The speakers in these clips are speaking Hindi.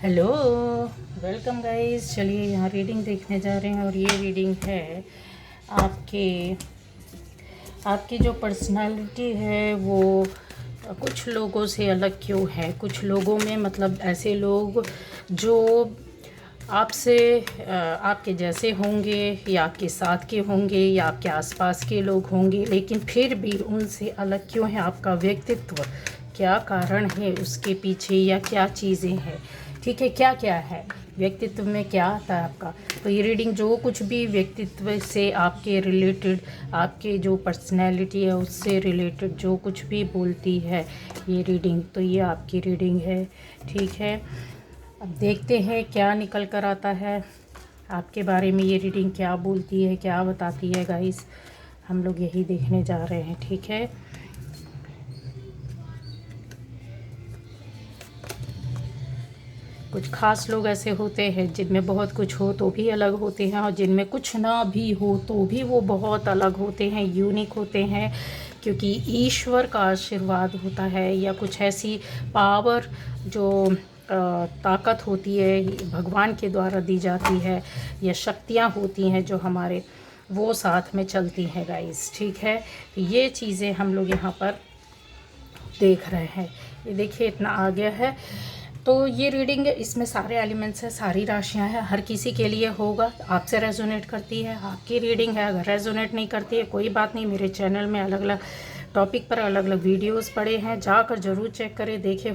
Hello, welcome guys. चलिए यहाँ रीडिंग देखने जा रहे हैं और ये रीडिंग है आपके आपकी जो पर्सनालिटी है वो कुछ लोगों से अलग क्यों है। कुछ लोगों में मतलब ऐसे लोग जो आपसे आपके जैसे होंगे या आपके साथ के होंगे या आपके आसपास के लोग होंगे, लेकिन फिर भी उनसे अलग क्यों है। आपका व्यक्तित्व, क्या कारण है उसके पीछे या क्या चीज़ें हैं, ठीक है, क्या क्या है व्यक्तित्व में, क्या आता है आपका। तो ये रीडिंग जो कुछ भी व्यक्तित्व से आपके रिलेटेड, आपके जो पर्सनैलिटी है उससे रिलेटेड जो कुछ भी बोलती है ये रीडिंग, तो ये आपकी रीडिंग है, ठीक है। अब देखते हैं क्या निकल कर आता है आपके बारे में। ये रीडिंग क्या बोलती है, क्या बताती है गाइस, हम लोग यही देखने जा रहे हैं, ठीक है। कुछ खास लोग ऐसे होते हैं जिनमें बहुत कुछ हो तो भी अलग होते हैं, और जिनमें कुछ ना भी हो तो भी वो बहुत अलग होते हैं, यूनिक होते हैं, क्योंकि ईश्वर का आशीर्वाद होता है या कुछ ऐसी पावर जो ताकत होती है भगवान के द्वारा दी जाती है, या शक्तियाँ होती हैं जो हमारे, वो साथ में चलती हैं गाइस, ठीक है। तो ये चीज़ें हम लोग यहाँ पर देख रहे हैं। ये देखिए इतना आ गया है। तो ये रीडिंग, इसमें सारे एलिमेंट्स हैं, सारी राशियां हैं, हर किसी के लिए होगा। आपसे रेजोनेट करती है आपकी रीडिंग है, अगर रेजोनेट नहीं करती है कोई बात नहीं। मेरे चैनल में अलग अलग टॉपिक पर अलग अलग वीडियोस पड़े हैं, जाकर ज़रूर चेक करें, देखें।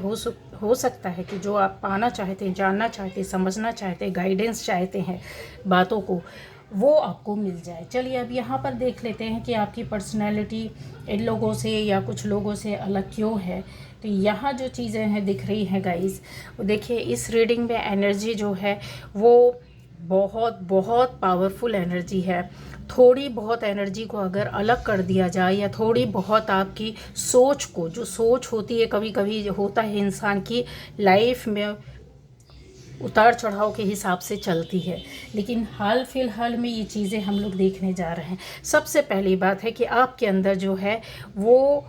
हो सकता है कि जो आप पाना चाहते हैं, जानना चाहते हैं, समझना चाहते हैं, गाइडेंस चाहते हैं बातों को, वो आपको मिल जाए। चलिए अब यहाँ पर देख लेते हैं कि आपकी पर्सनैलिटी इन लोगों से या कुछ लोगों से अलग क्यों है। तो यहाँ जो चीज़ें हैं दिख रही हैं गाइस, वो देखिए इस रीडिंग में एनर्जी जो है वो बहुत बहुत पावरफुल एनर्जी है। थोड़ी बहुत एनर्जी को अगर अलग कर दिया जाए, या थोड़ी बहुत आपकी सोच को, जो सोच होती है कभी कभी होता है इंसान की लाइफ में उतार चढ़ाव के हिसाब से चलती है, लेकिन हाल फिलहाल में ये चीज़ें हम लोग देखने जा रहे हैं। सबसे पहली बात है कि आपके अंदर जो है वो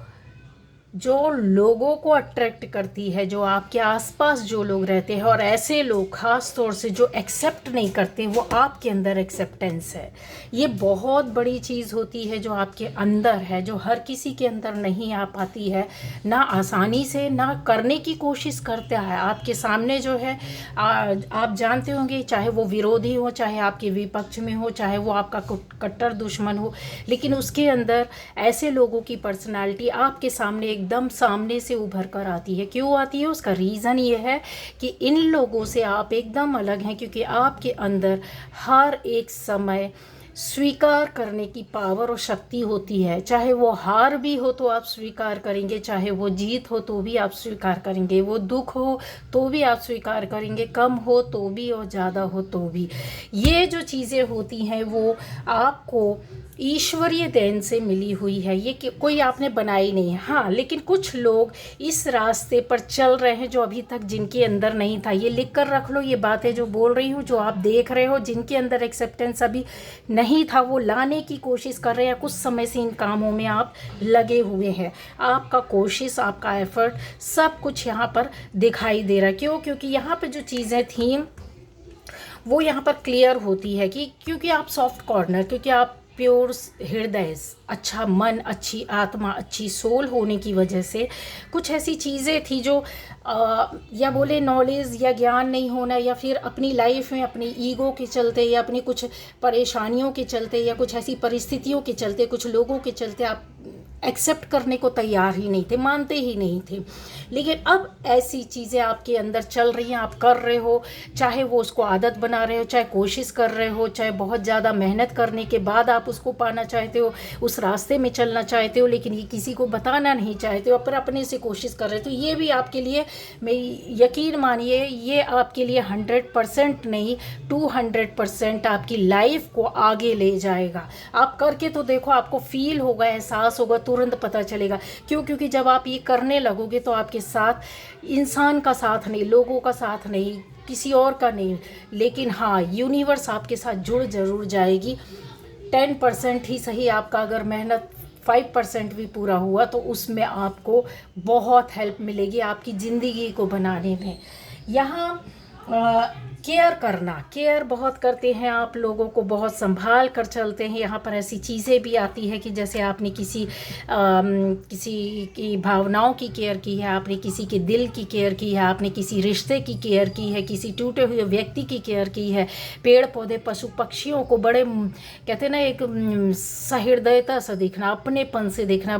जो लोगों को अट्रैक्ट करती है, जो आपके आसपास जो लोग रहते हैं, और ऐसे लोग खास तौर से जो एक्सेप्ट नहीं करते, वो आपके अंदर एक्सेप्टेंस है। ये बहुत बड़ी चीज़ होती है जो आपके अंदर है, जो हर किसी के अंदर नहीं आ पाती है, ना आसानी से, ना करने की कोशिश करता है। आपके सामने जो है आप जानते होंगे, चाहे वो विरोधी हो, चाहे आपके विपक्ष में हो, चाहे वो आपका कट्टर दुश्मन हो, लेकिन उसके अंदर ऐसे लोगों की पर्सनालिटी आपके सामने एकदम सामने से उभर कर आती है। क्यों आती है? उसका रीज़न ये है कि इन लोगों से आप एकदम अलग हैं, क्योंकि आपके अंदर हर एक समय स्वीकार करने की पावर और शक्ति होती है। चाहे वो हार भी हो तो आप स्वीकार करेंगे, चाहे वो जीत हो तो भी आप स्वीकार करेंगे, वो दुख हो तो भी आप स्वीकार करेंगे, कम हो तो भी और ज़्यादा हो तो भी। ये जो चीज़ें होती हैं वो आपको ईश्वरीय देन से मिली हुई है, ये कि कोई आपने बनाई नहीं है। हाँ, लेकिन कुछ लोग इस रास्ते पर चल रहे हैं जो अभी तक जिनके अंदर नहीं था। ये लिख कर रख लो, ये बातें जो बोल रही हूँ, जो आप देख रहे हो, जिनके अंदर एक्सेप्टेंस अभी नहीं था वो लाने की कोशिश कर रहे हैं। कुछ समय से इन कामों में आप लगे हुए हैं, आपका कोशिश, आपका एफर्ट, सब कुछ यहाँ पर दिखाई दे रहा है। क्यों? क्योंकि यहाँ पर जो चीज़ें थी वो यहाँ पर क्लियर होती है कि क्योंकि आप सॉफ्ट कॉर्नर, क्योंकि आप प्योर हृदय, अच्छा मन, अच्छी आत्मा, अच्छी सोल होने की वजह से कुछ ऐसी चीज़ें थी जो या बोले नॉलेज या ज्ञान नहीं होना, या फिर अपनी लाइफ में अपनी ईगो के चलते, या अपनी कुछ परेशानियों के चलते, या कुछ ऐसी परिस्थितियों के चलते, कुछ लोगों के चलते आप एक्सेप्ट करने को तैयार ही नहीं थे, मानते ही नहीं थे। लेकिन अब ऐसी चीज़ें आपके अंदर चल रही हैं, आप कर रहे हो, चाहे वो उसको आदत बना रहे हो, चाहे कोशिश कर रहे हो, चाहे बहुत ज़्यादा मेहनत करने के बाद आप उसको पाना चाहते हो, उस रास्ते में चलना चाहते हो, लेकिन ये किसी को बताना नहीं चाहते हो, पर अपने से कोशिश कर रहे हो। तो ये भी आपके लिए, मेरी यकीन मानिए, ये आपके लिए 100% नहीं 200% आपकी लाइफ को आगे ले जाएगा। आप करके तो देखो, आपको फील होगा, एहसास होगा, तुरंत पता चलेगा। क्यों? क्योंकि जब आप ये करने लगोगे तो आपके साथ इंसान का साथ नहीं, लोगों का साथ नहीं, किसी और का नहीं, लेकिन हाँ, यूनिवर्स आपके साथ जुड़ जरूर जाएगी। 10% ही सही, आपका अगर मेहनत 5% भी पूरा हुआ तो उसमें आपको बहुत हेल्प मिलेगी आपकी ज़िंदगी को बनाने में। यहाँ केयर करना, केयर बहुत करते हैं आप, लोगों को बहुत संभाल कर चलते हैं। यहाँ पर ऐसी चीज़ें भी आती है कि जैसे आपने किसी की भावनाओं की केयर की है, आपने किसी के दिल की केयर की है, आपने किसी रिश्ते की केयर की है, किसी टूटे हुए व्यक्ति की केयर की है। पेड़ पौधे पशु पक्षियों को बड़े कहते हैं ना, एक सहृदयता से देखना, अपनेपन से देखना,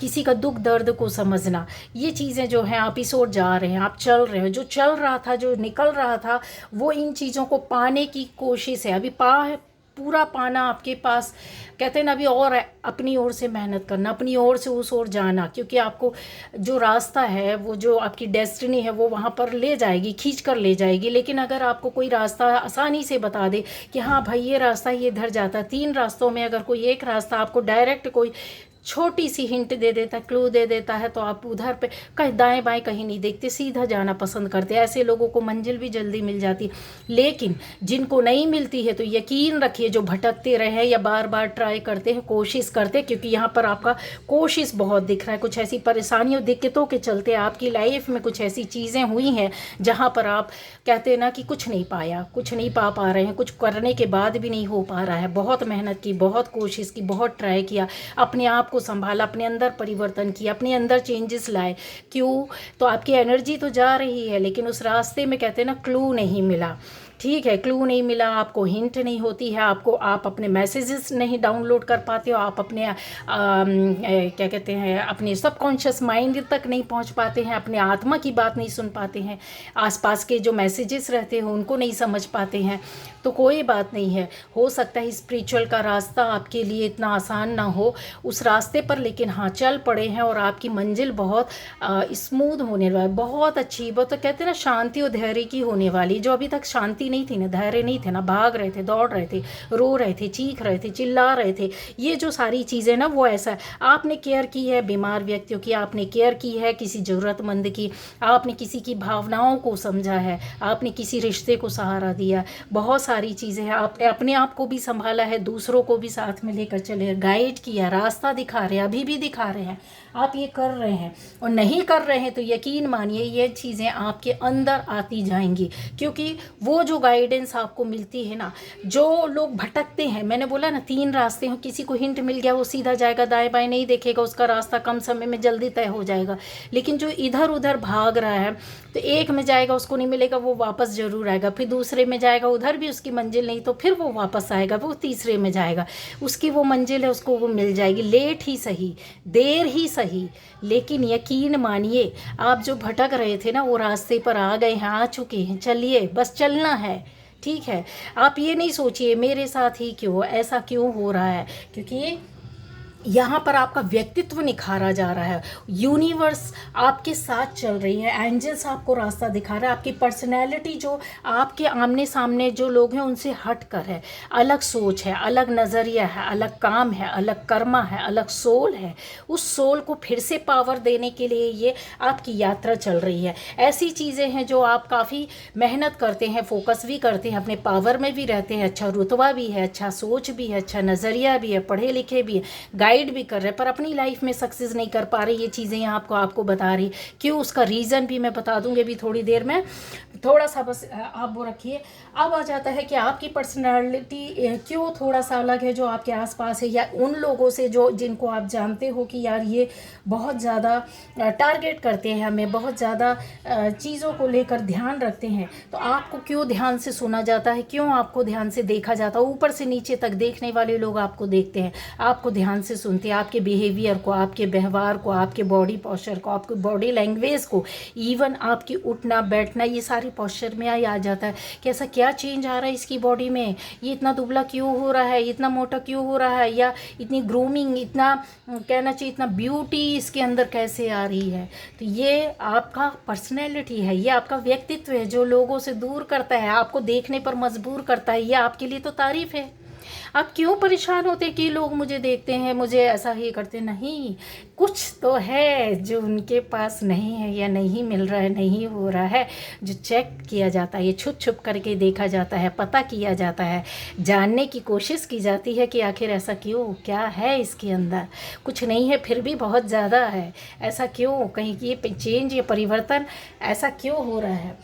किसी का दुख दर्द को समझना, ये चीज़ें जो हैं आप इस ओर जा रहे हैं, आप चल रहे हो। जो चल रहा था, जो निकल रहा था, वो इन चीज़ों को पाने की कोशिश है। अभी पूरा पाना आपके पास, कहते हैं ना, अभी और अपनी ओर से मेहनत करना, अपनी ओर से उस ओर जाना, क्योंकि आपको जो रास्ता है, वो जो आपकी डेस्टिनी है, वो वहाँ पर ले जाएगी, खींच कर ले जाएगी। लेकिन अगर आपको कोई रास्ता आसानी से बता दे कि हाँ भाई ये रास्ता ये इधर जाता है, 3 रास्तों में अगर कोई एक रास्ता आपको डायरेक्ट कोई छोटी सी हिंट दे देता है, क्लू दे देता है, तो आप उधर पे कहीं दाएं बाएं कहीं नहीं देखते, सीधा जाना पसंद करते हैं। ऐसे लोगों को मंजिल भी जल्दी मिल जाती। लेकिन जिनको नहीं मिलती है, तो यकीन रखिए, जो भटकते रहे या बार बार ट्राई करते हैं, कोशिश करते, क्योंकि यहाँ पर आपका कोशिश बहुत दिख रहा है। कुछ ऐसी परेशानियों दिक्कतों के चलते आपकी लाइफ में कुछ ऐसी चीज़ें हुई हैं जहाँ पर आप कहते हैं ना कि कुछ नहीं पाया, कुछ नहीं पा रहे हैं, कुछ करने के बाद भी नहीं हो पा रहा है। बहुत मेहनत की, बहुत कोशिश की, बहुत ट्राई किया, अपने आप को संभाला, अपने अंदर परिवर्तन किया, अपने अंदर चेंजेस लाए। क्यों? तो आपकी एनर्जी तो जा रही है, लेकिन उस रास्ते में कहते हैं ना, क्लू नहीं मिला। ठीक है, क्लू नहीं मिला, आपको हिंट नहीं होती है, आप अपने मैसेजेस नहीं डाउनलोड कर पाते हो, आप अपने क्या कहते हैं, अपने सबकॉन्शियस माइंड तक नहीं पहुंच पाते हैं, अपने आत्मा की बात नहीं सुन पाते हैं, आसपास के जो मैसेजेस रहते हैं उनको नहीं समझ पाते हैं। तो कोई बात नहीं है, हो सकता है स्पिरिचुअल का रास्ता आपके लिए इतना आसान ना हो उस रास्ते पर, लेकिन हाँ चल पड़े हैं और आपकी मंजिल बहुत स्मूथ होने वाली, बहुत अच्छी, वो तो कहते हैं ना शांति और धैर्य की होने वाली। जो अभी तक शांति नहीं थी ना, धैर्य नहीं थे ना, भाग रहे थे, दौड़ रहे थे, रो रहे थे, चीख रहे थे, चिल्ला रहे थे, ये जो सारी चीज़ें ना, वो ऐसा आपने केयर की है बीमार व्यक्तियों की, आपने केयर की है किसी ज़रूरतमंद की, आपने किसी की भावनाओं को समझा है, आपने किसी रिश्ते को सहारा दिया, बहुत सारी चीज़ें हैं। आपने अपने आप को भी संभाला है, दूसरों को भी साथ में लेकर चले, गाइड किया, रास्ता दिखा रहे हैं, अभी भी दिखा रहे हैं। आप ये कर रहे हैं और नहीं कर रहे हैं तो यकीन मानिए ये चीज़ें आपके अंदर आती जाएंगी, क्योंकि वो जो गाइडेंस आपको मिलती है ना, जो लोग भटकते हैं, मैंने बोला ना 3 रास्ते हैं, किसी को हिंट मिल गया वो सीधा जाएगा, दाएं बाएं नहीं देखेगा, उसका रास्ता कम समय में जल्दी तय हो जाएगा। लेकिन जो इधर उधर भाग रहा है, तो एक में जाएगा उसको नहीं मिलेगा, वो वापस ज़रूर आएगा, फिर दूसरे में जाएगा, उधर भी उसकी मंजिल नहीं, तो फिर वो वापस आएगा, वो तीसरे में जाएगा, उसकी वो मंजिल है, उसको वो मिल जाएगी। लेट ही सही, देर ही सही, लेकिन यकीन मानिए आप जो भटक रहे थे ना, वो रास्ते पर आ गए हैं, आ चुके हैं। चलिए, बस चलना है, ठीक है। आप ये नहीं सोचिए मेरे साथ ही क्यों, ऐसा क्यों हो रहा है, क्योंकि यहाँ पर आपका व्यक्तित्व निखारा जा रहा है, यूनिवर्स आपके साथ चल रही है, एंजल्स आपको रास्ता दिखा रहा है। आपकी पर्सनैलिटी जो आपके आमने सामने जो लोग हैं उनसे हट कर है, अलग सोच है, अलग नज़रिया है, अलग काम है, अलग कर्मा है, अलग सोल है। उस सोल को फिर से पावर देने के लिए ये आपकी यात्रा चल रही है। ऐसी चीज़ें हैं जो आप काफ़ी मेहनत करते हैं, फोकस भी करते हैं, अपने पावर में भी रहते हैं, अच्छा रुतबा भी है, अच्छा सोच भी है, अच्छा नज़रिया भी है, पढ़े लिखे भी है, गाइड भी कर रहे हैं, पर अपनी लाइफ में सक्सेस नहीं कर पा रहे। ये चीज़ें आपको बता रही, क्यों, उसका रीज़न भी मैं बता दूंगी अभी थोड़ी देर में। थोड़ा सा बस आप वो रखिए। अब आ जाता है कि आपकी पर्सनालिटी क्यों थोड़ा सा अलग है, जो आपके आसपास है या उन लोगों से जो जिनको आप जानते हो कि यार ये बहुत ज़्यादा टारगेट करते हैं हमें, बहुत ज़्यादा चीज़ों को लेकर ध्यान रखते हैं, तो आपको क्यों ध्यान से सुना जाता है, क्यों आपको ध्यान से देखा जाता है। ऊपर से नीचे तक देखने वाले लोग आपको देखते हैं, आपको ध्यान से सुनते हैं, आपके बिहेवियर को, आपके व्यवहार को, आपके बॉडी पोस्चर को, आपके बॉडी लैंग्वेज को, इवन आपकी उठना बैठना, ये सारी पोस्चर में आ जाता है कि ऐसा क्या चेंज आ रहा है इसकी बॉडी में, ये इतना दुबला क्यों हो रहा है, इतना मोटा क्यों हो रहा है, या इतनी ग्रूमिंग, इतना कहना चाहिए इतना ब्यूटी इसके अंदर कैसे आ रही है। तो ये आपका पर्सनैलिटी है, ये आपका व्यक्तित्व है जो लोगों से दूर करता है, आपको देखने पर मजबूर करता है। ये आपके लिए तो तारीफ है। आप क्यों परेशान होते हैं कि लोग मुझे देखते हैं, मुझे ऐसा ही करते, नहीं, कुछ तो है जो उनके पास नहीं है या नहीं मिल रहा है, नहीं हो रहा है, जो चेक किया जाता है, ये छुप छुप करके देखा जाता है, पता किया जाता है, जानने की कोशिश की जाती है कि आखिर ऐसा क्यों, क्या है इसके अंदर। कुछ नहीं है फिर भी बहुत ज़्यादा है, ऐसा क्यों, कहीं ये चेंज या परिवर्तन ऐसा क्यों हो रहा है।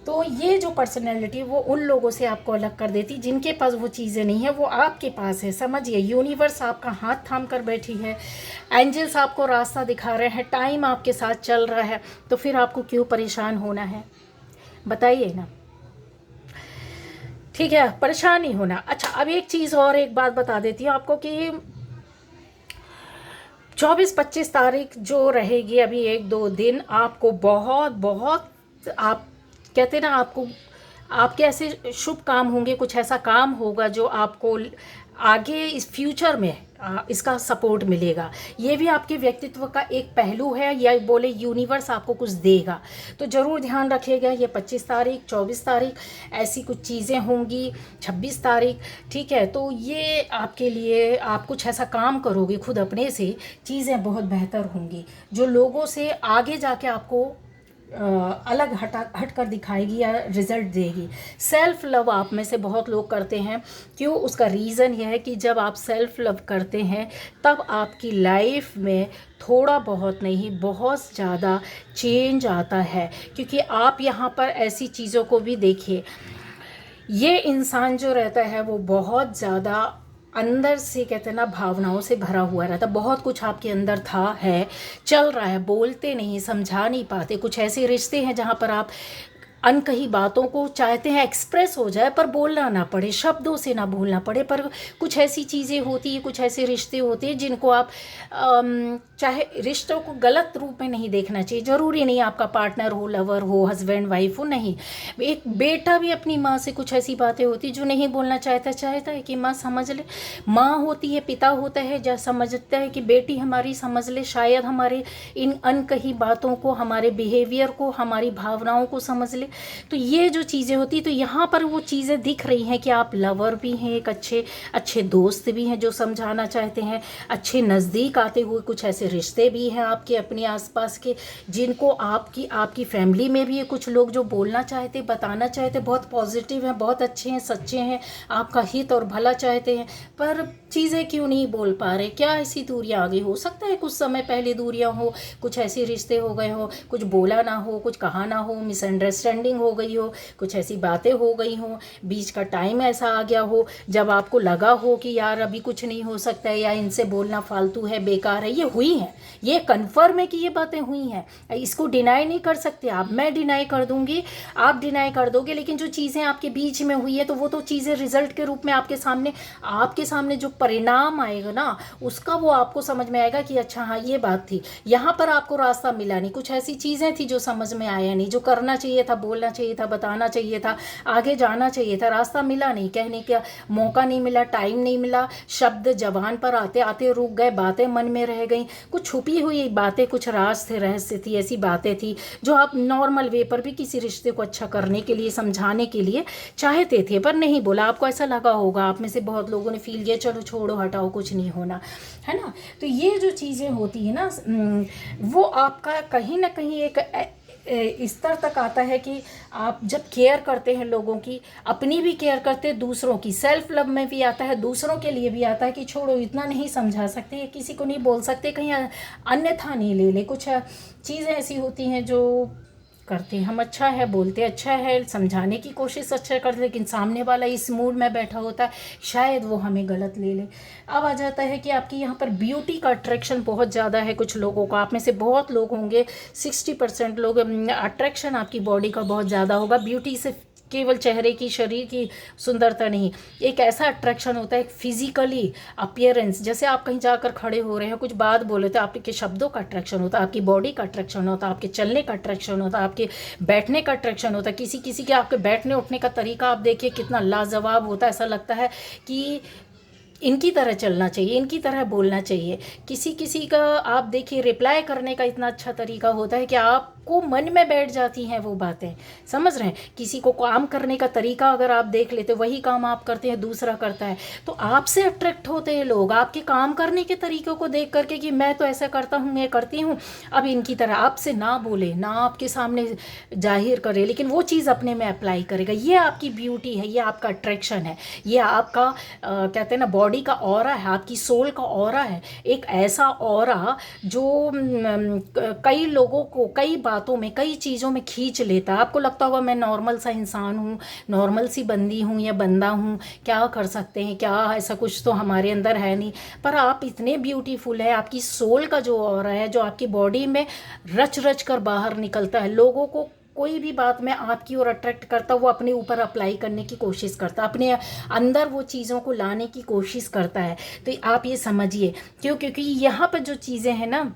तो ये जो पर्सनैलिटी वो उन लोगों से आपको अलग कर देती जिनके पास वो चीज़ें नहीं है, वो आपके पास है। समझिए, यूनिवर्स आपका हाथ थाम कर बैठी है, एंजल्स आपको रास्ता दिखा रहे हैं, टाइम आपके साथ चल रहा है, तो फिर आपको क्यों परेशान होना है, बताइए ना। ठीक है, परेशान नहीं होना। अच्छा, अब एक चीज़ और, एक बात बता देती हूँ आपको कि 24-25 तारीख जो रहेगी, अभी 1-2 दिन आपको बहुत बहुत, आप कहते ना, आपको आपके ऐसे शुभ काम होंगे, कुछ ऐसा काम होगा जो आपको आगे इस फ्यूचर में इसका सपोर्ट मिलेगा। ये भी आपके व्यक्तित्व का एक पहलू है, या बोले यूनिवर्स आपको कुछ देगा। तो ज़रूर ध्यान रखिएगा, ये 25 तारीख, 24 तारीख ऐसी कुछ चीज़ें होंगी, 26 तारीख, ठीक है। तो ये आपके लिए, आप कुछ ऐसा काम करोगे खुद अपने से, चीज़ें बहुत बेहतर होंगी, जो लोगों से आगे जाके आपको अलग हट कर दिखाएगी या रिजल्ट देगी। सेल्फ लव आप में से बहुत लोग करते हैं, क्यों? उसका रीज़न यह है कि जब आप सेल्फ लव करते हैं तब आपकी लाइफ में थोड़ा बहुत नहीं, बहुत ज़्यादा चेंज आता है। क्योंकि आप यहाँ पर ऐसी चीज़ों को भी देखिए, ये इंसान जो रहता है वो बहुत ज़्यादा अंदर से, कहते हैं ना, भावनाओं से भरा हुआ रहता। बहुत कुछ आपके अंदर था, है, चल रहा है, बोलते नहीं, समझा नहीं पाते। कुछ ऐसे रिश्ते हैं जहाँ पर आप अनकही बातों को चाहते हैं एक्सप्रेस हो जाए, पर बोलना ना पड़े, शब्दों से ना बोलना पड़े। पर कुछ ऐसी चीज़ें होती हैं, कुछ ऐसे रिश्ते होते हैं जिनको आप चाहे रिश्तों को गलत रूप में नहीं देखना चाहिए। ज़रूरी नहीं आपका पार्टनर हो, लवर हो, हस्बैंड वाइफ हो, नहीं। एक बेटा भी अपनी माँ से कुछ ऐसी बातें होती जो नहीं बोलना चाहता है कि माँ समझ ले। माँ होती है, पिता होता है, जब समझता है कि बेटी हमारी समझ ले, शायद हमारे इन अनकही बातों को, हमारे बिहेवियर को, हमारी भावनाओं को समझ ले। तो ये जो चीज़ें होती, तो यहाँ पर वो चीज़ें दिख रही हैं कि आप लवर भी हैं, एक अच्छे दोस्त भी हैं जो समझाना चाहते हैं, अच्छे नज़दीक आते हुए कुछ ऐसे रिश्ते भी हैं आपके अपने आसपास के, जिनको आपकी फैमिली में भी है कुछ लोग जो बोलना चाहते, बताना चाहते, बहुत पॉजिटिव हैं, बहुत अच्छे हैं, सच्चे हैं, आपका हित और भला चाहते हैं, पर चीज़ें क्यों नहीं बोल पा रहे? क्या ऐसी दूरियां आ गई? हो सकता है कुछ समय पहले दूरियां हो, कुछ ऐसे रिश्ते हो गए हो, कुछ बोला ना हो, कुछ कहा ना हो, मिसअंडरस्टैंडिंग हो गई हो, कुछ ऐसी बातें हो गई हो, बीच का टाइम ऐसा आ गया हो जब आपको लगा हो कि यार अभी कुछ नहीं हो सकता है, या इनसे बोलना फालतू है, बेकार है। ये हुई है, ये कन्फर्म है कि ये बातें हुई हैं, इसको डिनाई नहीं कर सकते आप। मैं डिनाई कर दूंगी, आप डिनाई कर दोगे, लेकिन जो चीज़ें आपके बीच में हुई है, तो वो तो चीज़ें रिजल्ट के रूप में आपके सामने जो परिणाम आएगा ना, उसका वो आपको समझ में आएगा कि अच्छा हाँ ये बात थी। यहाँ पर आपको रास्ता मिला नहीं, कुछ ऐसी चीज़ें थी जो समझ में आया नहीं, जो करना चाहिए था, बोलना चाहिए था, बताना चाहिए था, आगे जाना चाहिए था, रास्ता मिला नहीं, कहने का मौका नहीं मिला, टाइम नहीं मिला, शब्द जबान पर आते आते रुक गए, बातें मन में रह गई, कुछ छुपी हुई बातें, कुछ राज थे, रहस्य थी, ऐसी बातें थी जो आप नॉर्मल वे पर भी किसी रिश्ते को अच्छा करने के लिए, समझाने के लिए चाहते थे, पर नहीं बोला। आपको ऐसा लगा होगा, आप में से बहुत लोगों ने फील किया, चलो छोड़ो हटाओ, कुछ नहीं होना, है ना। तो ये जो चीज़ें होती है ना, वो आपका कहीं ना कहीं एक स्तर तक आता है कि आप जब केयर करते हैं लोगों की, अपनी भी केयर करते हैं, दूसरों की, सेल्फ लव में भी आता है, दूसरों के लिए भी आता है कि छोड़ो इतना नहीं समझा सकते, किसी को नहीं बोल सकते, कहीं अन्यथा नहीं ले ले। कुछ चीज़ें ऐसी होती हैं जो करते हैं हम, अच्छा है, बोलते अच्छा है, समझाने की कोशिश अच्छा करते, लेकिन सामने वाला इस मूड में बैठा होता है, शायद वो हमें गलत ले ले। अब आ जाता है कि आपकी यहाँ पर ब्यूटी का अट्रैक्शन बहुत ज़्यादा है कुछ लोगों का। आप में से बहुत लोग होंगे, 60% लोग, अट्रैक्शन आपकी बॉडी का बहुत ज़्यादा होगा ब्यूटी से। केवल चेहरे की, शरीर की सुंदरता नहीं, एक ऐसा अट्रैक्शन होता है, एक फिजिकली अपीयरेंस। जैसे आप कहीं जाकर खड़े हो रहे हैं, कुछ बात बोले तो आपके शब्दों का अट्रैक्शन होता है, आपकी बॉडी का अट्रैक्शन होता है, आपके चलने का अट्रैक्शन होता है, आपके बैठने का अट्रैक्शन होता है। किसी के आपके बैठने उठने का तरीका आप देखिए कितना लाजवाब होता है, ऐसा लगता है कि इनकी तरह चलना चाहिए, इनकी तरह बोलना चाहिए। किसी का आप देखिए रिप्लाई करने का इतना अच्छा तरीका होता है कि आपको मन में बैठ जाती हैं वो बातें, समझ रहे हैं। किसी को काम करने का तरीका अगर आप देख लेते, वही काम आप करते हैं दूसरा करता है, तो आपसे अट्रैक्ट होते हैं लोग, आपके काम करने के तरीक़ों को देख करके कि मैं तो ऐसा करता हूँ, मैं करती हूँ, अब इनकी तरह। आपसे ना बोले, ना आपके सामने जाहिर करे, लेकिन वो चीज़ अपने में अप्लाई करेगा। ये आपकी ब्यूटी है, ये आपका अट्रैक्शन है, ये आपका कहते हैं ना बॉडी का ऑरा है, आपकी सोल का ऑरा है। एक ऐसा ऑरा जो कई लोगों को कई बार बातों में, कई चीज़ों में खींच लेता है। आपको लगता होगा मैं नॉर्मल सा इंसान हूँ, नॉर्मल सी बंदी हूँ या बंदा हूँ, क्या कर सकते हैं, क्या ऐसा कुछ तो हमारे अंदर है नहीं। पर आप इतने ब्यूटीफुल है, आपकी सोल का जो ऑरा है, जो आपकी बॉडी में रच रच कर बाहर निकलता है, लोगों को कोई भी बात में आपकी ओर अट्रैक्ट करता, वो अपने ऊपर अप्लाई करने की कोशिश करता, अपने अंदर वो चीज़ों को लाने की कोशिश करता है। तो आप ये समझिए, क्योंकि यहाँ पर जो चीज़ें हैं ना,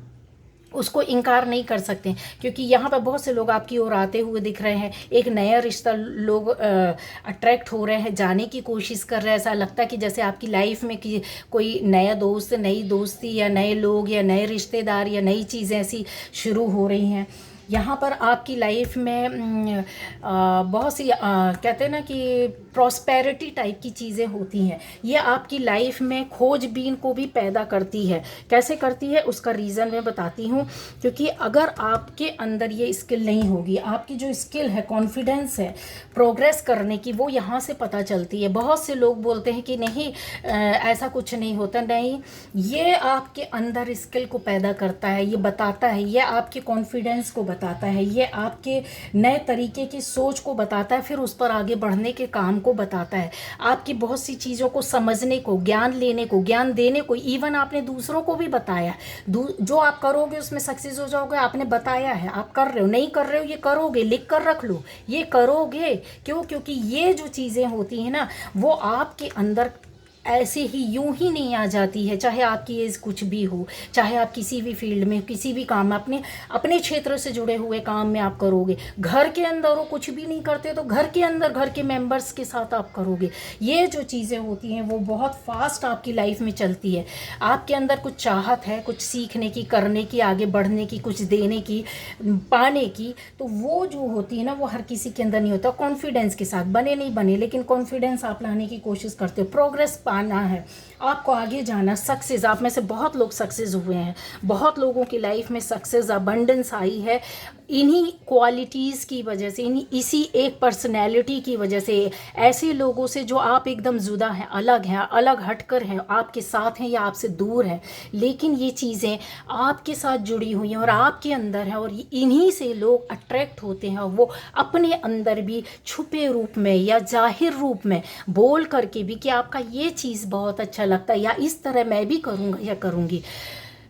उसको इनकार नहीं कर सकते, क्योंकि यहाँ पर बहुत से लोग आपकी ओर आते हुए दिख रहे हैं। एक नया रिश्ता लोग अट्रैक्ट हो रहे हैं, जाने की कोशिश कर रहे हैं। ऐसा लगता है कि जैसे आपकी लाइफ में कि कोई नया दोस्त, नई दोस्ती या नए लोग या नए रिश्तेदार या नई चीज़ें ऐसी शुरू हो रही हैं। यहाँ पर आपकी लाइफ में बहुत सी कहते हैं ना कि प्रॉस्पेरिटी टाइप की चीज़ें होती हैं। ये आपकी लाइफ में खोजबीन को भी पैदा करती है। कैसे करती है उसका रीज़न मैं बताती हूँ। क्योंकि अगर आपके अंदर ये स्किल नहीं होगी, आपकी जो स्किल है, कॉन्फिडेंस है प्रोग्रेस करने की, वो यहाँ से पता चलती है। बहुत से लोग बोलते हैं कि नहीं ऐसा कुछ नहीं होता, नहीं, ये आपके अंदर स्किल को पैदा करता है, ये बताता है, ये आपके कॉन्फिडेंस को बताता है, ये आपके नए तरीके की सोच को बताता है, फिर उस पर आगे बढ़ने के काम को बताता है, आपकी बहुत सी चीज़ों को समझने को, ज्ञान लेने को, ज्ञान देने को। इवन आपने दूसरों को भी बताया, जो आप करोगे उसमें सक्सेस हो जाओगे, आपने बताया है, आप कर रहे हो, नहीं कर रहे हो ये करोगे, लिख कर रख लो, ये करोगे। क्यों? क्योंकि ये जो चीज़ें होती हैं ना, वो आपके अंदर ऐसे ही यूं ही नहीं आ जाती है। चाहे आपकी एज कुछ भी हो, चाहे आप किसी भी फील्ड में, किसी भी काम में, अपने अपने क्षेत्र से जुड़े हुए काम में आप करोगे, घर के अंदर हो, कुछ भी नहीं करते तो घर के अंदर घर के मेंबर्स के साथ आप करोगे। ये जो चीज़ें होती हैं वो बहुत फास्ट आपकी लाइफ में चलती है। आपके अंदर कुछ चाहत है, कुछ सीखने की, करने की, आगे बढ़ने की, कुछ देने की, पाने की, तो वो जो होती है ना, वो हर किसी के अंदर नहीं होता। कॉन्फिडेंस के साथ, बने नहीं बने, लेकिन कॉन्फिडेंस आप लाने की कोशिश करते हो, प्रोग्रेस पाना है, आपको आगे जाना, सक्सेस। आप में से बहुत लोग सक्सेस हुए हैं, बहुत लोगों की लाइफ में सक्सेस, अबंडेंस आई है इन्हीं क्वालिटीज़ की वजह से, इसी एक पर्सनैलिटी की वजह से। ऐसे लोगों से जो आप एकदम जुदा हैं, अलग हटकर हैं, आपके साथ हैं या आपसे दूर हैं, लेकिन ये चीज़ें आपके साथ जुड़ी हुई हैं और आपके अंदर हैं, और इन्हीं से लोग अट्रैक्ट होते हैं। वो अपने अंदर भी छुपे रूप में या जाहिर रूप में बोल करके भी कि आपका ये चीज़ बहुत अच्छा लगता है, या इस तरह मैं भी करूँगा या करूँगी।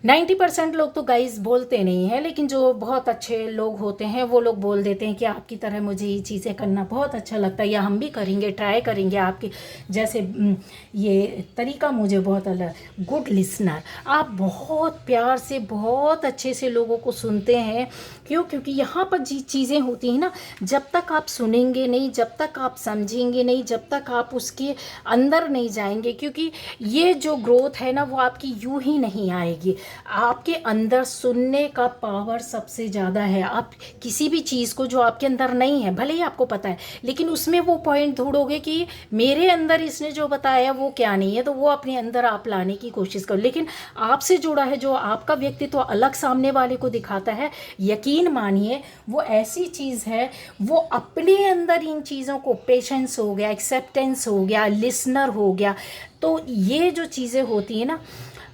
90% लोग तो गाइस बोलते नहीं हैं, लेकिन जो बहुत अच्छे लोग होते हैं वो लोग बोल देते हैं कि आपकी तरह मुझे ये चीज़ें करना बहुत अच्छा लगता है, या हम भी करेंगे, ट्राई करेंगे आपके जैसे। ये तरीका मुझे बहुत अलग। गुड लिसनर, आप बहुत प्यार से, बहुत अच्छे से लोगों को सुनते हैं। क्यों? क्योंकि यहाँ पर जी चीज़ें होती हैं ना, जब तक आप सुनेंगे नहीं, जब तक आप समझेंगे नहीं, जब तक आप उसके अंदर नहीं जाएंगे, क्योंकि ये जो ग्रोथ है ना, वो आपकी यूं ही नहीं आएगी। आपके अंदर सुनने का पावर सबसे ज़्यादा है। आप किसी भी चीज़ को जो आपके अंदर नहीं है, भले ही आपको पता है, लेकिन उसमें वो पॉइंट ढूंढोगे कि मेरे अंदर इसने जो बताया वो क्या नहीं है, तो वो अपने अंदर आप लाने की कोशिश करो। लेकिन आपसे जुड़ा है, जो आपका व्यक्तित्व तो अलग सामने वाले को दिखाता है, यकीन मानिए वो ऐसी चीज़ है, वो अपने अंदर इन चीज़ों को, पेशेंस हो गया, एक्सेप्टेंस हो गया, लिसनर हो गया, तो ये जो चीज़ें होती हैं ना।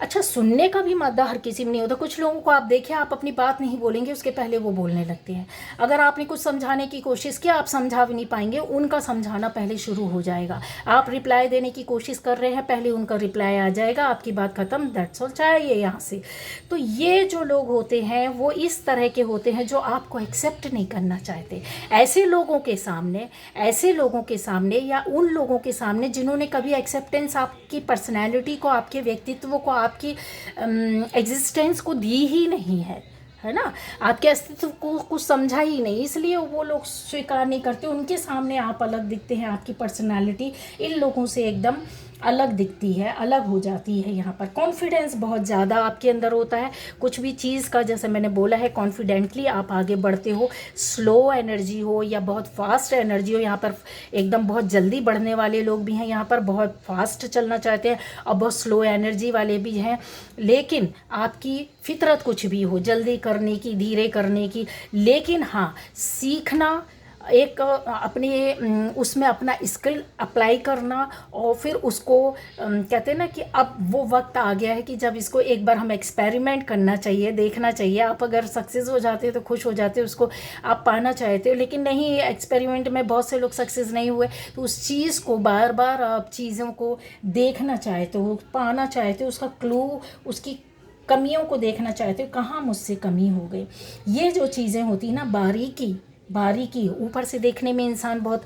अच्छा, सुनने का भी मादा हर किसी में नहीं होता। कुछ लोगों को आप देखिए, आप अपनी बात नहीं बोलेंगे उसके पहले वो बोलने लगते हैं। अगर आपने कुछ समझाने की कोशिश की, आप समझा भी नहीं पाएंगे, उनका समझाना पहले शुरू हो जाएगा। आप रिप्लाई देने की कोशिश कर रहे हैं, पहले उनका रिप्लाई आ जाएगा, आपकी बात ख़त्म, दैट्स ऑल, चाहिए यहाँ से। तो ये जो लोग होते हैं वो इस तरह के होते हैं जो आपको एक्सेप्ट नहीं करना चाहते। ऐसे लोगों के सामने, या उन लोगों के सामने जिन्होंने कभी एक्सेप्टेंस आपकी पर्सनैलिटी को, आपके व्यक्तित्व को, आपकी एग्जिस्टेंस को दी ही नहीं है ना, आपके अस्तित्व को कुछ समझा ही नहीं, इसलिए वो लोग स्वीकार नहीं करते। उनके सामने आप अलग दिखते हैं, आपकी पर्सनालिटी इन लोगों से एकदम अलग दिखती है, अलग हो जाती है। यहाँ पर कॉन्फिडेंस बहुत ज़्यादा आपके अंदर होता है। कुछ भी चीज़ का, जैसे मैंने बोला है, कॉन्फिडेंटली आप आगे बढ़ते हो। स्लो एनर्जी हो या बहुत फास्ट एनर्जी हो, यहाँ पर एकदम बहुत जल्दी बढ़ने वाले लोग भी हैं, यहाँ पर बहुत फास्ट चलना चाहते हैं, और बहुत स्लो एनर्जी वाले भी हैं। लेकिन आपकी फितरत कुछ भी हो, जल्दी करने की, धीरे करने की, लेकिन हाँ, सीखना, एक अपने उसमें अपना स्किल अप्लाई करना, और फिर उसको कहते हैं ना कि अब वो वक्त आ गया है कि जब इसको एक बार हम एक्सपेरिमेंट करना चाहिए, देखना चाहिए। आप अगर सक्सेस हो जाते तो खुश हो जाते, उसको आप पाना चाहते हो, लेकिन नहीं, एक्सपेरिमेंट में बहुत से लोग सक्सेस नहीं हुए, तो उस चीज़ को बार बार आप चीज़ों को देखना चाहते हो, पाना चाहते हो, उसका क्लू, उसकी कमियों को देखना चाहते हो, कहाँ मुझसे कमी हो गई। ये जो चीज़ें होती ना, बारीकी बारीकी, ऊपर से देखने में इंसान बहुत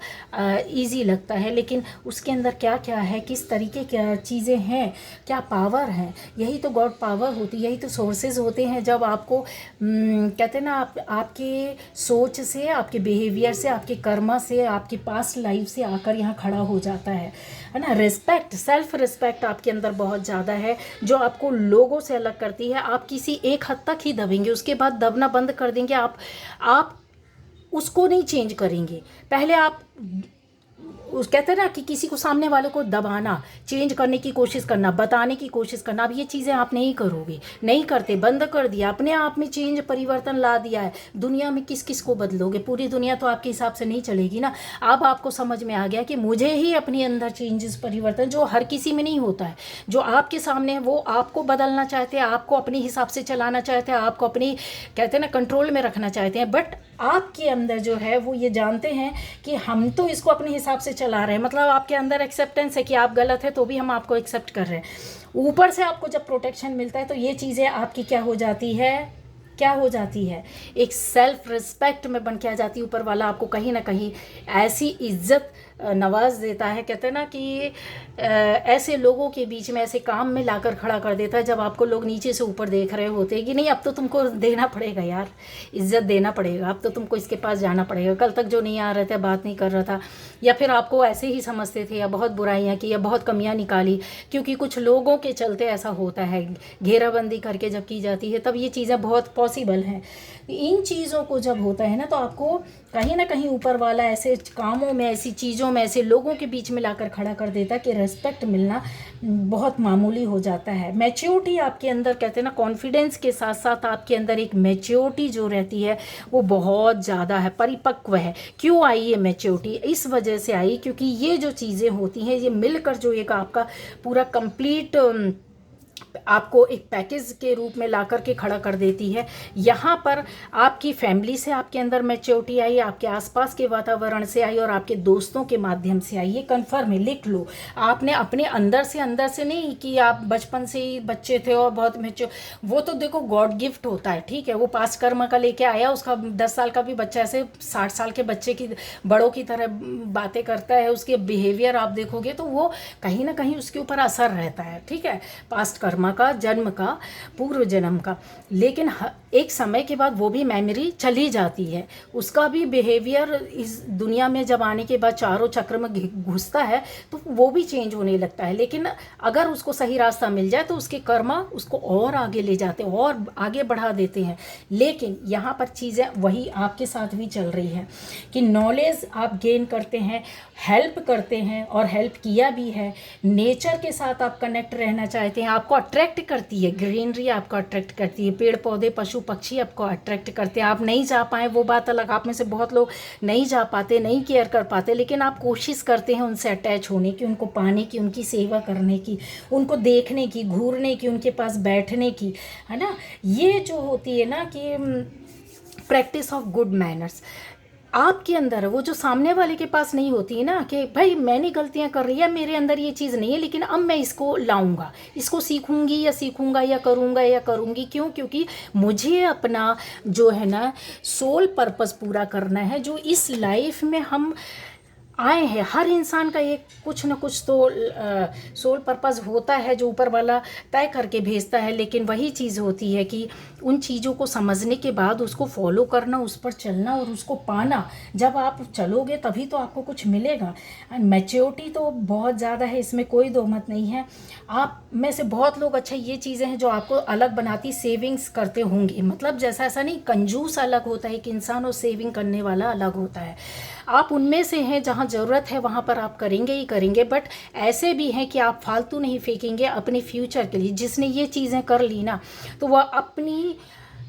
इजी लगता है, लेकिन उसके अंदर क्या क्या है, किस तरीके क्या चीज़ें हैं, क्या पावर है, यही तो गॉड पावर होती है, यही तो सोर्सेज होते हैं। जब आपको कहते हैं ना, आपके सोच से, आपके बिहेवियर से, आपके कर्मा से, आपके पास्ट लाइफ से आकर यहाँ खड़ा हो जाता है ना। रिस्पेक्ट, सेल्फ रिस्पेक्ट आपके अंदर बहुत ज़्यादा है, जो आपको लोगों से अलग करती है। आप किसी एक हद तक ही दबेंगे, उसके बाद दबना बंद कर देंगे। आप उसको नहीं चेंज करेंगे। पहले आप उस कहते हैं ना कि किसी को, सामने वाले को दबाना, चेंज करने की कोशिश करना, बताने की कोशिश करना, अब ये चीज़ें आप नहीं करोगे, नहीं करते, बंद कर दिया, अपने आप में चेंज परिवर्तन ला दिया है। दुनिया में किस किस को बदलोगे, पूरी दुनिया तो आपके हिसाब से नहीं चलेगी ना। अब आपको समझ में आ गया कि मुझे ही अपने अंदर चेंजेस, परिवर्तन, जो हर किसी में नहीं होता है, जो आपके सामने है वो आपको बदलना चाहते हैं, आपको अपने हिसाब से चलाना चाहते हैं, आपको अपनी कहते हैं ना कंट्रोल में रखना चाहते हैं। बट आपके अंदर जो है वो ये जानते हैं कि हम तो इसको अपने हिसाब से चला रहे हैं, मतलब आपके अंदर एक्सेप्टेंस है कि आप गलत है तो भी हम आपको एक्सेप्ट कर रहे हैं। ऊपर से आपको जब प्रोटेक्शन मिलता है तो ये चीज़ें आपकी क्या हो जाती है, क्या हो जाती है, एक सेल्फ रिस्पेक्ट में बन के आ जाती है। ऊपर वाला आपको कहीं ना कहीं ऐसी इज्जत नवाज देता है, कहते हैं ना कि ऐसे लोगों के बीच में, ऐसे काम में लाकर खड़ा कर देता है, जब आपको लोग नीचे से ऊपर देख रहे होते हैं कि नहीं, अब तो तुमको देना पड़ेगा यार, इज्जत देना पड़ेगा, अब तो तुमको इसके पास जाना पड़ेगा। कल तक जो नहीं आ रहे थे, बात नहीं कर रहा था, या फिर आपको ऐसे ही समझते थे, या बहुत बुराइयां की, या बहुत कमियां निकाली, क्योंकि कुछ लोगों के चलते ऐसा होता है। घेराबंदी करके जब की जाती है तब ये चीज़ें बहुत पॉसिबल हैं। इन चीज़ों को जब होता है ना, तो आपको कहीं ना कहीं ऊपर वाला ऐसे कामों में, ऐसी चीज़ों में, ऐसे लोगों के बीच में लाकर खड़ा कर देता है कि रिस्पेक्ट मिलना बहुत मामूली हो जाता है। मैच्योरिटी आपके अंदर, कहते हैं ना, कॉन्फिडेंस के साथ साथ आपके अंदर एक मैच्योरिटी जो रहती है वो बहुत ज़्यादा है, परिपक्व है। क्यों आई ये मैच्योरिटी? इस वजह से आई क्योंकि ये जो चीज़ें होती हैं, ये मिलकर जो एक आपका पूरा कंप्लीट आपको एक पैकेज के रूप में ला करके खड़ा कर देती है। यहाँ पर आपकी फैमिली से आपके अंदर मैच्योरिटी आई, आपके आसपास के वातावरण से आई, और आपके दोस्तों के माध्यम से आई। ये कन्फर्म है, लिख लो। आपने अपने अंदर से नहीं कि आप बचपन से ही बच्चे थे और बहुत मैच्योर, वो तो देखो गॉड गिफ्ट होता है, ठीक है, वो पास्ट कर्म का लेके आया। उसका 10 साल का भी बच्चा ऐसे 60 साल के बच्चे की, बड़ों की तरह बातें करता है, उसके बिहेवियर आप देखोगे तो वो कहीं ना कहीं उसके ऊपर असर रहता है, ठीक है, पास्ट कर्म का, जन्म का, पूर्व जन्म का। लेकिन एक समय के बाद वो भी मेमोरी चली जाती है, उसका भी बिहेवियर इस दुनिया में जब आने के बाद चारों चक्र में घुसता है तो वो भी चेंज होने लगता है। लेकिन अगर उसको सही रास्ता मिल जाए तो उसके कर्मा उसको और आगे ले जाते हैं, और आगे बढ़ा देते हैं। लेकिन यहाँ पर चीज़ें वही आपके साथ भी चल रही है कि नॉलेज आप गेन करते हैं, हेल्प करते हैं, और हेल्प किया भी है। नेचर के साथ आप कनेक्ट रहना चाहते हैं, आपको अट्रैक्ट करती है ग्रीनरी, आपको अट्रैक्ट करती है, पेड़ पौधे, पशु पक्षी आपको अट्रैक्ट करते हैं। आप नहीं जा पाए वो बात अलग, आप में से बहुत लोग नहीं जा पाते, नहीं केयर कर पाते, लेकिन आप कोशिश करते हैं उनसे अटैच होने की, उनको पाने की, उनकी सेवा करने की, उनको देखने की, घूरने की, उनके पास बैठने की, है ना। ये जो होती है ना कि प्रैक्टिस ऑफ गुड मैनर्स आपके अंदर है, वो जो सामने वाले के पास नहीं होती है ना, कि भाई मैंने गलतियां कर रही है, मेरे अंदर ये चीज़ नहीं है, लेकिन अब मैं इसको लाऊंगा, इसको सीखूंगी या सीखूंगा या करूंगा या करूंगी। क्यों? क्योंकि मुझे अपना जो है ना सोल पर्पस पूरा करना है, जो इस लाइफ में हम आए हैं। हर इंसान का एक कुछ न कुछ तो सोल पर्पस होता है जो ऊपर वाला तय करके भेजता है, लेकिन वही चीज़ होती है कि उन चीज़ों को समझने के बाद उसको फॉलो करना, उस पर चलना और उसको पाना। जब आप चलोगे तभी तो आपको कुछ मिलेगा। मैच्योरिटी तो बहुत ज़्यादा है, इसमें कोई दो मत नहीं है। आप में से बहुत लोग, अच्छा ये चीज़ें हैं जो आपको अलग बनाती, सेविंग्स करते होंगे, मतलब जैसा ऐसा नहीं, कंजूस अलग होता है एक इंसान और सेविंग करने वाला अलग होता है। आप उनमें से हैं, जहाँ ज़रूरत है वहाँ पर आप करेंगे ही करेंगे, बट ऐसे भी हैं कि आप फालतू नहीं फेंकेंगे अपने फ्यूचर के लिए। जिसने ये चीज़ें कर ली ना, तो वह अपनी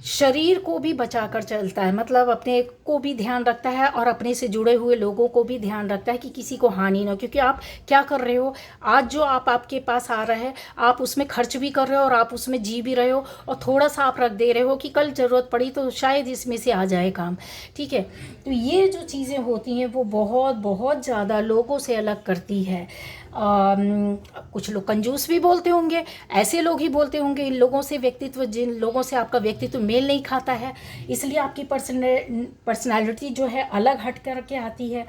शरीर को भी बचाकर चलता है, मतलब अपने को भी ध्यान रखता है और अपने से जुड़े हुए लोगों को भी ध्यान रखता है कि किसी को हानि ना हो। क्योंकि आप क्या कर रहे हो, आज जो आपके पास आ रहा है आप उसमें खर्च भी कर रहे हो और आप उसमें जी भी रहे हो, और थोड़ा सा आप रख दे रहे हो कि कल ज़रूरत पड़ी तो शायद इसमें से आ जाए काम। ठीक है, तो ये जो चीज़ें होती हैं वो बहुत बहुत ज़्यादा लोगों से अलग करती है। कुछ लोग कंजूस भी बोलते होंगे, ऐसे लोग ही बोलते होंगे इन लोगों से, व्यक्तित्व जिन लोगों से आपका व्यक्तित्व मेल नहीं खाता है, इसलिए आपकी पर्सनैलिटी जो है अलग हट करके आती है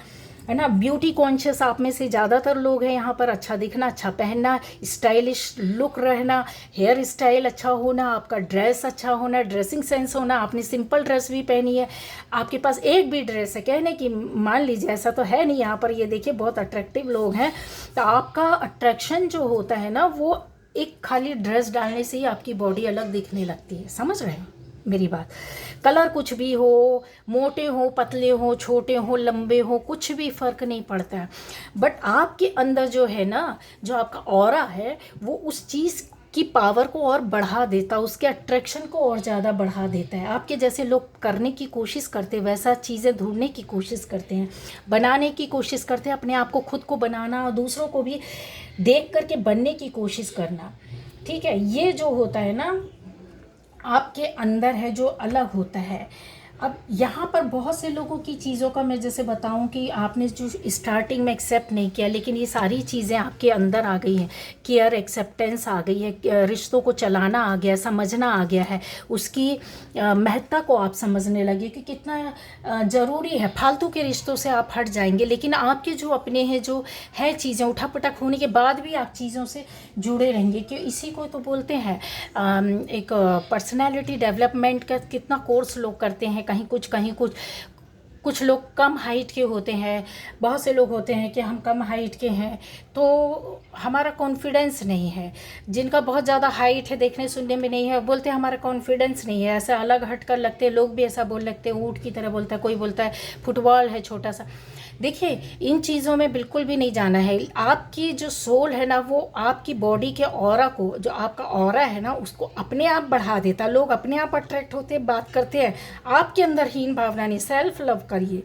ना। ब्यूटी कॉन्शियस आप में से ज़्यादातर लोग हैं यहाँ पर। अच्छा दिखना, अच्छा पहनना, स्टाइलिश लुक रहना, हेयर स्टाइल अच्छा होना, आपका ड्रेस अच्छा होना, ड्रेसिंग सेंस होना। आपने सिंपल ड्रेस भी पहनी है, आपके पास एक भी ड्रेस है, कहने की मान लीजिए, ऐसा तो है नहीं यहाँ पर, ये देखिए बहुत अट्रैक्टिव लोग हैं, तो आपका अट्रैक्शन जो होता है ना वो एक खाली ड्रेस डालने से ही आपकी बॉडी अलग दिखने लगती है। समझ रहे हैं मेरी बात। कलर कुछ भी हो, मोटे हो, पतले हो, छोटे हो, लंबे हो, कुछ भी फ़र्क नहीं पड़ता है, बट आपके अंदर जो है ना, जो आपका ऑरा है वो उस चीज़ की पावर को और बढ़ा देता है, उसके अट्रैक्शन को और ज़्यादा बढ़ा देता है। आपके जैसे लोग करने की कोशिश करते हैं, वैसा चीज़ें ढूंढने की कोशिश करते हैं, बनाने की कोशिश करते हैं, अपने आप को खुद को बनाना और दूसरों को भी देख करके बनने की कोशिश करना। ठीक है, ये जो होता है ना आपके अंदर है, जो अलग होता है। अब यहाँ पर बहुत से लोगों की चीज़ों का मैं जैसे बताऊँ कि आपने जो स्टार्टिंग में एक्सेप्ट नहीं किया, लेकिन ये सारी चीज़ें आपके अंदर आ गई हैं। केयर, एक्सेप्टेंस आ गई है, रिश्तों को चलाना आ गया, समझना आ गया है, उसकी महत्ता को आप समझने लगे कि कितना ज़रूरी है। फालतू के रिश्तों से आप हट जाएंगे, लेकिन आपके जो अपने हैं, जो है चीज़ें, उठापटक होने के बाद भी आप चीज़ों से जुड़े रहेंगे। कि इसी को तो बोलते हैं एक पर्सनैलिटी डेवलपमेंट का कितना कोर्स लोग करते हैं, कहीं कुछ कहीं कुछ। कुछ लोग कम हाइट के होते हैं, बहुत से लोग होते हैं कि हम कम हाइट के हैं तो हमारा कॉन्फिडेंस नहीं है। जिनका बहुत ज़्यादा हाइट है, देखने सुनने में नहीं है, बोलते हैं हमारा कॉन्फिडेंस नहीं है, ऐसा अलग हट कर लगते हैं। लोग भी ऐसा बोल लगते हैं, ऊँट की तरह बोलता है, कोई बोलता है फुटबॉल है छोटा सा। देखिए, इन चीज़ों में बिल्कुल भी नहीं जाना है। आपकी जो सोल है ना, वो आपकी बॉडी के ऑरा को, जो आपका ऑरा है ना, उसको अपने आप बढ़ा देता। लोग अपने आप अट्रैक्ट होते हैं, बात करते हैं। आपके अंदर हीन भावना नहीं, सेल्फ लव करिए।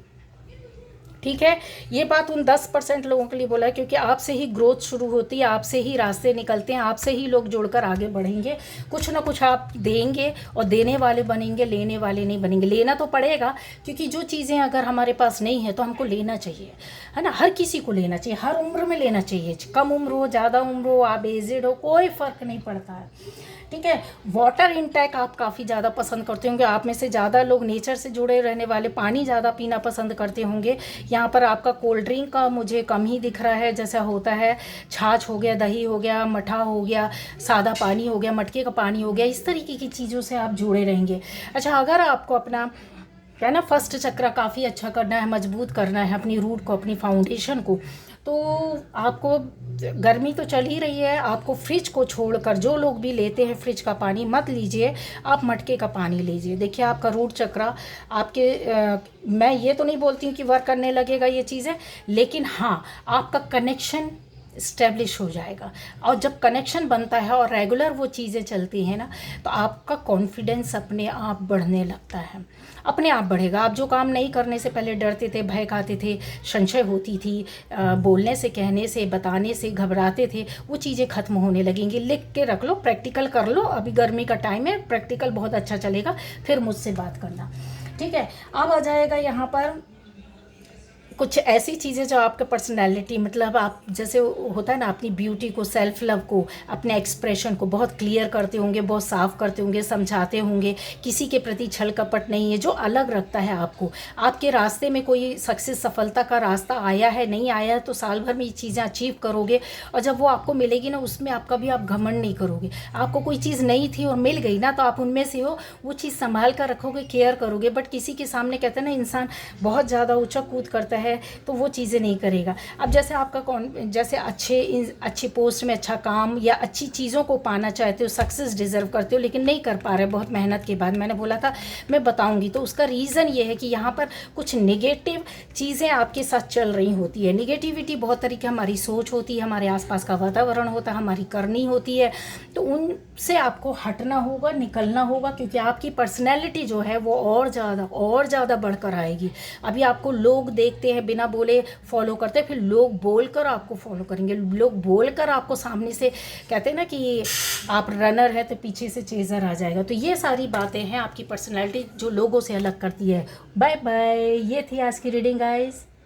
ठीक है, ये बात उन 10% लोगों के लिए बोला है, क्योंकि आपसे ही ग्रोथ शुरू होती है, आपसे ही रास्ते निकलते हैं, आपसे ही लोग जुड़कर आगे बढ़ेंगे। कुछ ना कुछ आप देंगे और देने वाले बनेंगे, लेने वाले नहीं बनेंगे। लेना तो पड़ेगा, क्योंकि जो चीज़ें अगर हमारे पास नहीं है तो हमको लेना चाहिए, है ना। हर किसी को लेना चाहिए, हर उम्र में लेना चाहिए, कम उम्र हो, ज़्यादा उम्र हो, आप एजेड हो, कोई फ़र्क नहीं पड़ता है। ठीक है, वाटर इनटेक आप काफ़ी ज़्यादा पसंद करते होंगे। आप में से ज़्यादा लोग नेचर से जुड़े रहने वाले, पानी ज़्यादा पीना पसंद करते होंगे। यहाँ पर आपका कोल्ड ड्रिंक का मुझे कम ही दिख रहा है, जैसा होता है छाछ हो गया, दही हो गया, मठा हो गया, सादा पानी हो गया, मटके का पानी हो गया, इस तरीके की चीज़ों से आप जुड़े रहेंगे। अच्छा, अगर आपको अपना क्या ना फर्स्ट चक्र काफ़ी अच्छा करना है, मजबूत करना है अपनी रूट को, अपनी फाउंडेशन को, तो आपको, गर्मी तो चल ही रही है, आपको फ्रिज को छोड़कर, जो लोग भी लेते हैं फ्रिज का पानी मत लीजिए, आप मटके का पानी लीजिए। देखिए, आपका रूट चक्र आपके मैं ये तो नहीं बोलती हूँ कि वर्क करने लगेगा ये चीज़ें, लेकिन हाँ, आपका कनेक्शन इस्टेब्लिश हो जाएगा। और जब कनेक्शन बनता है और रेगुलर वो चीज़ें चलती हैं ना, तो आपका कॉन्फिडेंस अपने आप बढ़ने लगता है, अपने आप बढ़ेगा। आप जो काम नहीं करने से पहले डरते थे, भय खाते थे, संशय होती थी, बोलने से, कहने से, बताने से घबराते थे, वो चीज़ें ख़त्म होने लगेंगी। लिख के रख लो, प्रैक्टिकल कर लो। अभी गर्मी का टाइम है, प्रैक्टिकल बहुत अच्छा चलेगा, फिर मुझसे बात करना। ठीक है, अब आ जाएगा यहाँ पर कुछ ऐसी चीज़ें जो आपके पर्सनैलिटी, मतलब आप जैसे होता है ना, अपनी ब्यूटी को, सेल्फ लव को, अपने एक्सप्रेशन को बहुत क्लियर करते होंगे, बहुत साफ करते होंगे, समझाते होंगे, किसी के प्रति छल कपट नहीं है, जो अलग रखता है आपको। आपके रास्ते में कोई सक्सेस, सफलता का रास्ता आया है, नहीं आया है, तो साल भर में ये चीज़ें अचीव करोगे, और जब वो आपको मिलेगी ना, उसमें आप कभी आप घमंड नहीं करोगे। आपको कोई चीज़ नहीं थी और मिल गई ना, तो आप उनमें से हो, वो चीज़ संभाल कर रखोगे, केयर करोगे। बट किसी के सामने, कहते हैं ना, इंसान बहुत ज़्यादा ऊँचा कूद करता है, है तो वो चीज़ें नहीं करेगा। अब जैसे आपका जैसे अच्छी पोस्ट में अच्छा काम या अच्छी चीज़ों को पाना चाहते हो, सक्सेस डिज़र्व करते हो, लेकिन नहीं कर पा रहे बहुत मेहनत के बाद, मैंने बोला था मैं बताऊंगी, तो उसका रीज़न ये है कि यहाँ पर कुछ नेगेटिव चीज़ें आपके साथ चल रही होती है। निगेटिविटी बहुत तरीके, हमारी सोच होती है, हमारे आसपास का वातावरण होता है, हमारी करनी होती है, तो उनसे आपको हटना होगा, निकलना होगा, क्योंकि आपकी पर्सनैलिटी जो है वो और ज़्यादा बढ़कर आएगी। अभी आपको लोग देखते हैं, बिना बोले फॉलो करते हैं, फिर लोग बोलकर आपको फॉलो करेंगे, लोग बोलकर आपको सामने से, कहते हैं ना कि आप रनर है तो पीछे से चेज़र आ जाएगा। तो ये सारी बातें हैं आपकी पर्सनैलिटी जो लोगों से अलग करती है। Bye bye. ये थी आज की रीडिंग गाइस।